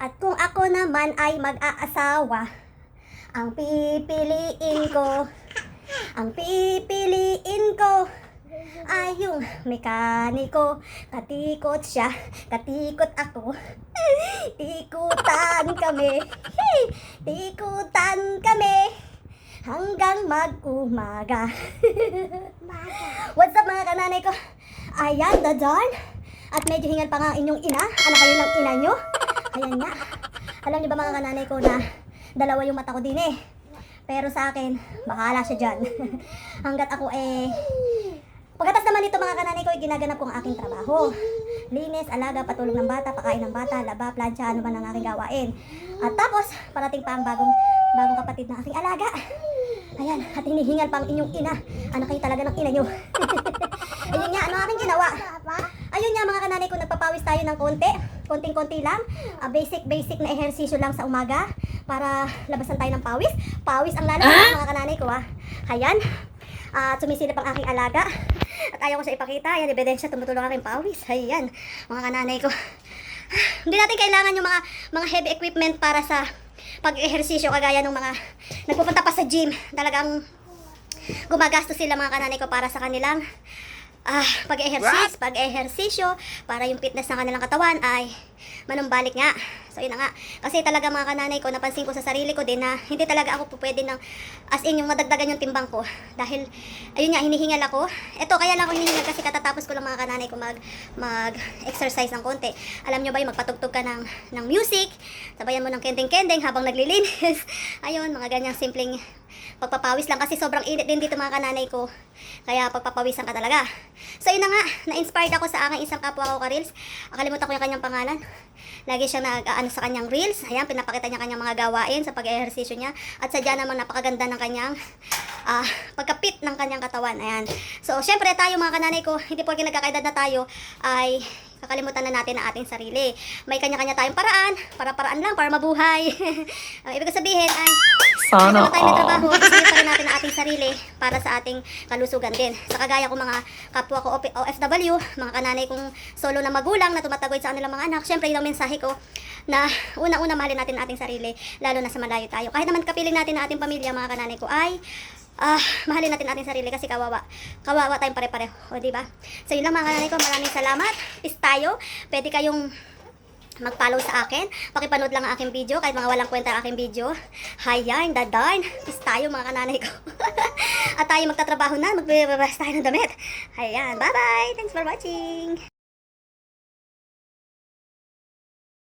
At kung ako naman ay mag-aasawa, ang pipiliin ko ay yung mekaniko. Katikot siya, katikot ako. Tikutan kami, tikutan kami hanggang mag-umaga. What's up mga kananay ko? Ayan, dadan. At medyo hingal pa nga ang inyong ina. Ano kayo ng ina nyo? Ayan nga. Alam niyo ba mga kananay ko na dalawa yung mata ko din eh. Pero sa akin, bahala siya dyan. Hanggat ako pagkatas naman ito mga kananay ko, ginaganap ko ang aking trabaho. Linis, alaga, patulog ng bata, pakain ng bata, laba, plancha, ano man ang aking gawain. At tapos, parating pa ang bagong kapatid na aking alaga. Ayan, at hinihingal pa ang inyong ina. Ano kayo talaga ng ina nyo? Ayun nga, ano aking ginawa? Ayun nga mga kananay ko, nagpapawis tayo ng konti. Konting-konti lang. Basic na ehersisyo lang sa umaga para labasan tayo ng pawis. Pawis ang lalabas mga kananay ko Ayan. Sumisilip ang aking alaga. At ayaw ko siya ipakita. Ayan, ebidensya, tumutulong ang aking pawis. Ayan, mga kananay ko. Hindi natin kailangan yung mga heavy equipment para sa pag-ehersisyo kagaya ng mga nagpupunta pa sa gym. Talagang gumagastos sila mga kananay ko para sa kanilang pag-ehersisyo para yung fitness ng kanilang katawan ay manumbalik nga. So yun na nga. Kasi talaga mga kananay ko, napansin ko sa sarili ko din na hindi talaga ako po pwede ng as in yung madagdagan yung timbang ko. Dahil ayun nga, hinihingal ako. Ito kaya lang ako hinihingal kasi katatapos ko lang mga kananay ko mag-exercise ng konti. Alam nyo ba yung magpatugtog ka ng music, sabayan mo ng kending-kending habang naglilinis. Ayun, mga ganyang simpleng pagpapawis lang kasi sobrang init din dito mga kananay ko. Kaya pagpapawisan ka talaga. So yun na nga, na-inspired ako sa aking isang kapwa ko ka-reels. Kalimutan ko yung kanyang pangalan. Lagi siyang nag-aano sa kanyang reels. Ayan, pinapakita niya kanyang mga gawain sa pag-ehersisyo niya. At sadya namang napakaganda ng kanyang pagkapit ng kanyang katawan. Ayan. So syempre tayo mga kananay ko, hindi porke nagkakaedad na tayo ay kakalimutan na natin ang ating sarili. May kanya-kanya tayong paraan. Para-paraan lang, para mabuhay. Ibig sabihin ay sana tayo may trabaho, gusto pa rin natin ang ating sarili para sa ating kalusugan din. Sa kagaya ko mga kapwa ko OFW, mga kananay kong solo na magulang na tumataguyod sa kanilang mga anak, syempre yun ang mensahe ko na una-una mahalin natin ang ating sarili, lalo na sa malayo tayo. Kahit naman kapiling natin ang ating pamilya, mga kananay ko, ay mahalin natin ating sarili kasi kawawa tayong pare-pareho, o diba? So yun lang mga kananay ko, maraming salamat. Peace tayo. Pwede kayong mag-follow sa akin. Pakipanood lang ang aking video kahit mga walang kwenta ang aking video. Hayan, dadan. Peace tayo mga kananay ko. At tayo magtatrabaho na, magbibabas tayo ng damit. Hayan, bye-bye. Thanks for watching.